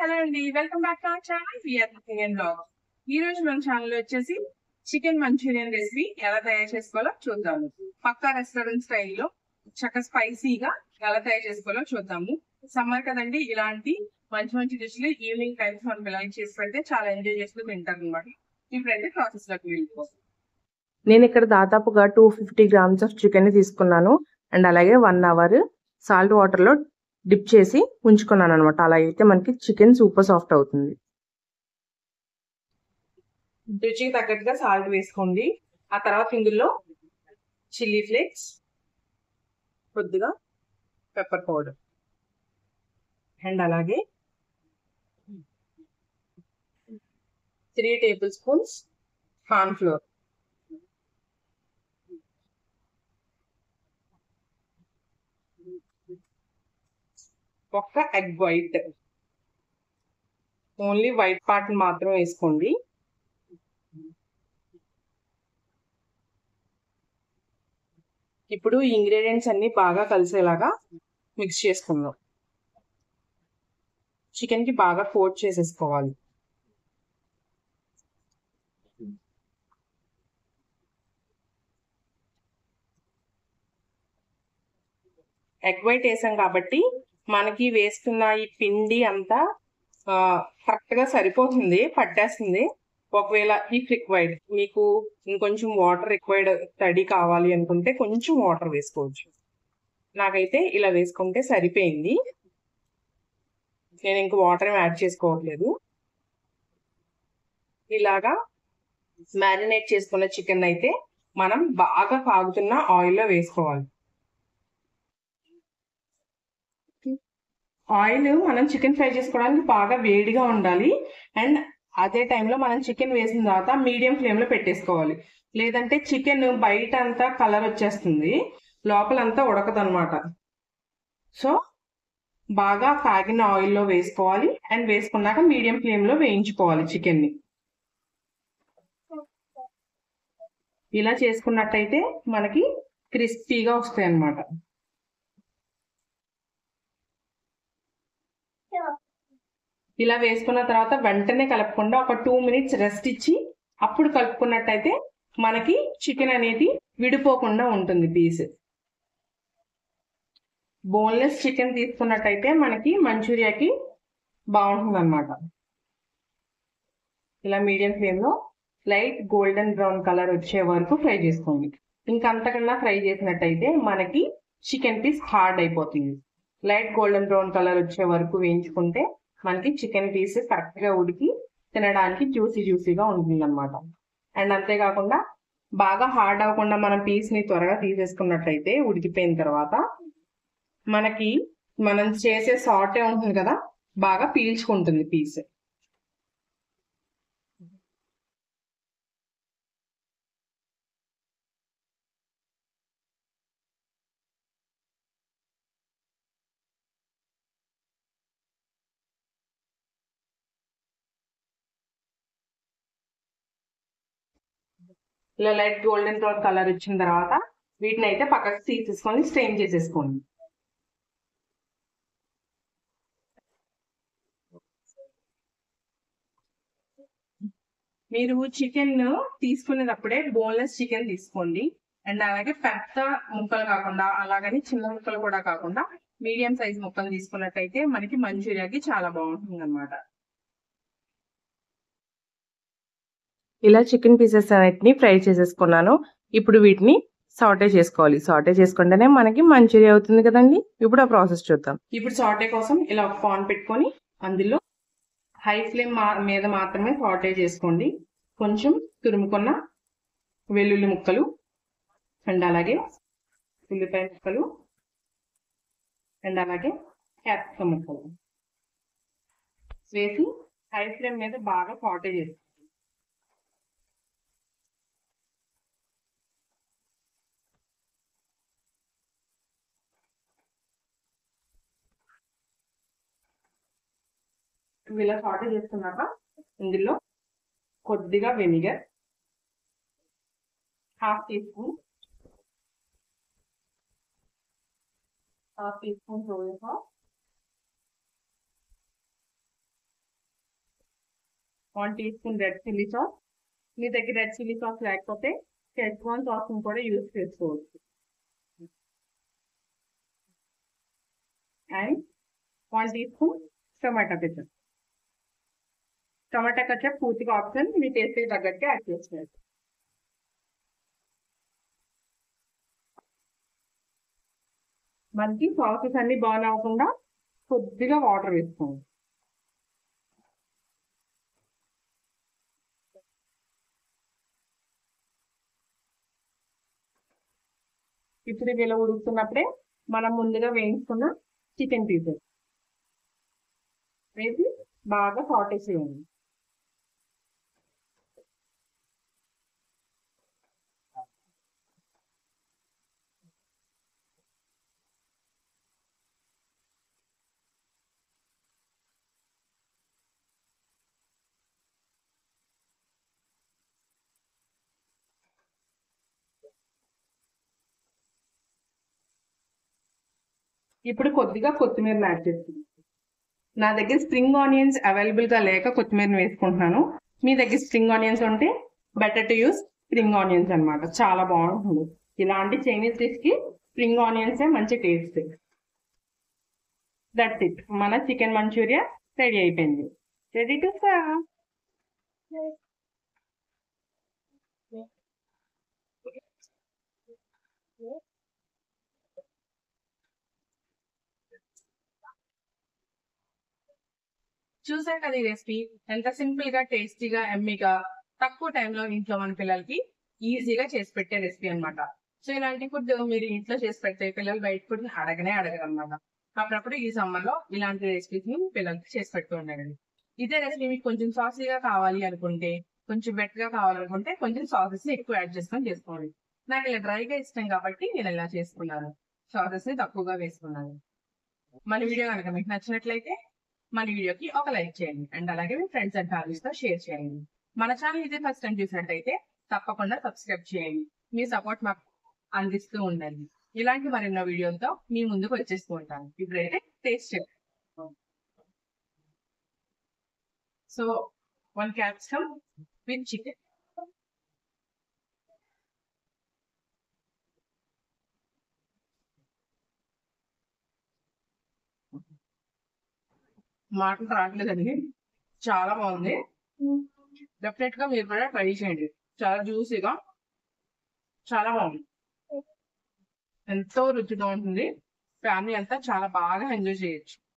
Hello అండి, welcome back to our channel VR cooking and blog. ఈ రోజు మన ఛానల్ వచ్చేసి చికెన్ మంచూరియన్ రెసిపీ ఎలా తయారు చేసుకోవాలో చూద్దాము. పక్కా రెస్టారెంట్ స్టైల్లో చక్కగా స్పైసీగా ఎలా తయారు చేసుకోవాలో చూద్దాము. సమ్మర్ కదండి, ఇలాంటి మంచి మంచి డిష్లు ఈవినింగ్ టైమ్స్ మనం పిల్లలకి చేసి పెడితే చాలా ఎంజాయ్ చేస్తూ తింటారు అనమాట. ఇప్పుడైతే ప్రాసెస్ లోకి వెళ్ళిపోతాం. నేను ఇక్కడ దాదాపుగా 250 grams ఆఫ్ చికెన్ తీసుకున్నాను అండ్ అలాగే 1 hour సాల్ట్ వాటర్లో డిప్ చేసి ఉంచుకున్నాను అనమాట. అలా అయితే మనకి చికెన్ సూపర్ సాఫ్ట్ అవుతుంది. రుచికి తగ్గట్టుగా సాల్ట్ వేసుకోండి. ఆ తర్వాత ఇందులో చిల్లీ ఫ్లేక్స్, కొద్దిగా పెప్పర్ పౌడర్ అండ్ అలాగే 3 tablespoons కార్న్ ఫ్లోర్, ఒక్క egg white, only white part మాత్రం వేసుకోండి. ఇప్పుడు ఈ ఇంగ్రీడియంట్స్ అన్ని బాగా కలిసేలాగా మిక్స్ చేసుకుందాం. చికెన్ కి బాగా కోట్ చేసేసుకోవాలి. ఎగ్ వైట్ వేసాం కాబట్టి మనకి వేసుకున్న ఈ పిండి అంతా కరెక్ట్ గా సరిపోతుంది, పట్టేస్తుంది. ఒకవేళ ఇఫ్ రిక్వైర్డ్ మీకు ఇంకొంచెం వాటర్ రిక్వైర్డ్ తడి కావాలి అనుకుంటే కొంచెం వాటర్ వేసుకోవచ్చు. నాకైతే ఇలా వేసుకుంటే సరిపోయింది. నేను ఇంక వాటర్ యాడ్ చేసుకోవట్లేదు. ఇలాగా మ్యారినేట్ చేసుకున్న చికెన్ అయితే మనం బాగా కాగుతున్న ఆయిల్లో వేసుకోవాలి. ఆయిల్ మనం చికెన్ ఫ్రై చేసుకోవడానికి బాగా వేడిగా ఉండాలి. అండ్ అదే టైంలో మనం చికెన్ వేసిన తర్వాత మీడియం ఫ్లేమ్లో పెట్టేసుకోవాలి. లేదంటే చికెన్ బయట అంతా కలర్ వచ్చేస్తుంది, లోపలంతా ఉడకదు అనమాట. సో బాగా కాగిన ఆయిల్లో వేసుకోవాలి అండ్ వేసుకున్నాక మీడియం ఫ్లేమ్లో వేయించుకోవాలి చికెన్ని. ఇలా చేసుకున్నట్టయితే మనకి క్రిస్పీగా వస్తాయి అన్నమాట. ఇలా వేసుకున్న తర్వాత వెంటనే కలుపుకుండా ఒక 2 minutes రెస్ట్ ఇచ్చి అప్పుడు కలుపుకున్నట్టయితే మనకి చికెన్ అనేది విడిపోకుండా ఉంటుంది. పీస్ బోన్లెస్ చికెన్ తీసుకున్నట్టయితే మనకి మంచూరియాకి బాగుంటుంది అన్నమాట. ఇలా మీడియం ఫ్లేమ్లో లైట్ గోల్డెన్ బ్రౌన్ కలర్ వచ్చే వరకు ఫ్రై చేసుకోండి. ఇంకంతకన్నా ఫ్రై చేసినట్టయితే మనకి చికెన్ పీస్ హార్డ్ అయిపోతుంది. లైట్ గోల్డెన్ బ్రౌన్ కలర్ వచ్చే వరకు వేయించుకుంటే మనకి చికెన్ పీస్ కరెక్ట్ గా ఉడికి తినడానికి జ్యూసీగా ఉంటుంది అనమాట. అండ్ అంతేకాకుండా బాగా హార్డ్ అవ్వకుండా మనం పీస్ ని త్వరగా తీసేసుకున్నట్టయితే ఉడికిపోయిన తర్వాత మనకి మనం చేసే సాటే ఉంటుంది కదా, బాగా పీల్చుకుంటుంది పీస్. ఇలా లైట్ గోల్డెన్ బ్రౌన్ కలర్ వచ్చిన తర్వాత వీటిని అయితే పక్కకు తీసేసుకొని స్ట్రెయిన్ చేసేసుకోండి. మీరు చికెన్ తీసుకునేటప్పుడే బోన్లెస్ చికెన్ తీసుకోండి. అండ్ అలాగే పెద్ద ముక్కలు కాకుండా, అలాగని చిన్న ముక్కలు కూడా కాకుండా మీడియం సైజ్ ముక్కలు తీసుకున్నట్టయితే మనకి మంచూరియాకి చాలా బాగుంటుంది అన్నమాట. ఇలా చికెన్ పీసెస్ అన్నిటిని ఫ్రై చేసేసుకున్నాను. ఇప్పుడు వీటిని సాటే చేసుకోవాలి. సాటే చేసుకుంటేనే మనకి మంచూరియా అవుతుంది కదండి. ఇప్పుడు ఆ ప్రాసెస్ చూద్దాం. ఇప్పుడు సాటే కోసం ఇలా ఒక పాన్ పెట్టుకొని అందులో హై ఫ్లేమ్ మీద మాత్రమే సాటే చేసుకోండి. కొంచెం తురుముకున్న వెల్లుల్లి ముక్కలు అండ్ అలాగే ఉల్లిపాయ ముక్కలు అండ్ అలాగే క్యాప్సికం ముక్కలు వేసి హై ఫ్లేమ్ మీద బాగా సాటే చేసుకోండి. ఇలా సాటే చేసుకున్నాక ఇందులో కొద్దిగా vinegar, half teaspoon soya sauce, 1 teaspoon red chilli sauce. మీ దగ్గర రెడ్ చిల్లీ సాస్ లేకపోతే షెజ్వాన్ సాస్ కూడా యూజ్ చేసుకోవచ్చు. And 1 teaspoon tomato ketchup. Tomato ketchup పూర్తిగా ఆప్షన్, మీ టేస్ట్కి తగ్గట్టు యాడ్ చేసుకోవచ్చు. మనకి సాసెస్ అన్ని బర్న్ అవ్వకుండా కొద్దిగా వాటర్ వేసుకోండి. ఇప్పుడు ఇది ఇలా ఉడుకుతున్నప్పుడే మనం ముందుగా వేయించుకున్న చికెన్ పీసెస్ వేసి బాగా సాటే చేయండి. ఇప్పుడు కొద్దిగా కొత్తిమీర యాడ్ చేస్తుంది. నా దగ్గర స్ప్రింగ్ ఆనియన్స్ అవైలబుల్గా లేక కొత్తిమీరని వేసుకుంటున్నాను. మీ దగ్గర స్ప్రింగ్ ఆనియన్స్ ఉంటే better to use spring onions అనమాట. చాలా బాగుంటుంది. ఇలాంటి చైనీస్ డిష్కి స్ప్రింగ్ ఆనియన్సే మంచి టేస్ట్. దట్స్ ఇట్, మన చికెన్ మంచూరియా రెడీ అయిపోయింది. Ready to serve. చూసారు కదా ఈ రెసిపీ ఎంత సింపుల్ గా టేస్టీగా ఎమ్మీగా తక్కువ టైంలో ఇంట్లో మన పిల్లలకి ఈజీగా చేసి పెట్టే రెసిపీ అన్నమాట. సో ఇలాంటి ఫుడ్ మీరు ఇంట్లో చేసి పెడితే పిల్లలు బయట ఫుడ్ అడగరు అనమాట. అప్పుడప్పుడు ఈ సమ్మర్ లో ఇలాంటి రెసిపీస్ ని పిల్లలకి చేసి పెడుతూ ఉండండి. ఇదే రెసిపీ మీకు కొంచెం సాసీగా కావాలి అనుకుంటే, కొంచెం గా కావాలనుకుంటే కొంచెం సాసెస్ ని ఎక్కువ యాడ్ చేసుకొని చేసుకోండి. నాకు ఇలా డ్రైగా ఇష్టం కాబట్టి నేను ఇలా చేసుకున్నాను. సాసెస్ ని తక్కువగా వేసుకున్నాను. మన వీడియో కనుక మీకు నచ్చినట్లయితే మన వీడియోకి ఒక లైక్ చేయండి. అండ్ అలాగే మీ ఫ్రెండ్స్ అండ్ ఫ్యామిలీస్ తో షేర్ చేయండి. మన ఛానల్ ఇదే ఫస్ట్ టైం చూసినట్టయితే తప్పకుండా సబ్స్క్రైబ్ చేయండి. మీ సపోర్ట్ మాకు అందిస్తూ ఉండండి. ఇలాంటి మరెన్నో వీడియోలతో మీ ముందుకు వచ్చేస్తూ ఉంటాను. ఇప్పుడైతే taste so 1 capsicum with chicken. మాటలు రావట్లేదండి, చాలా బాగుంది. డెఫినెట్ గా మీరు కూడా ట్రై చేయండి. చాలా జ్యూసీగా చాలా బాగుంది. ఎంతో రుచిగా ఉంటుంది. ఫ్యామిలీ అంతా చాలా బాగా ఎంజాయ్ చేయొచ్చు.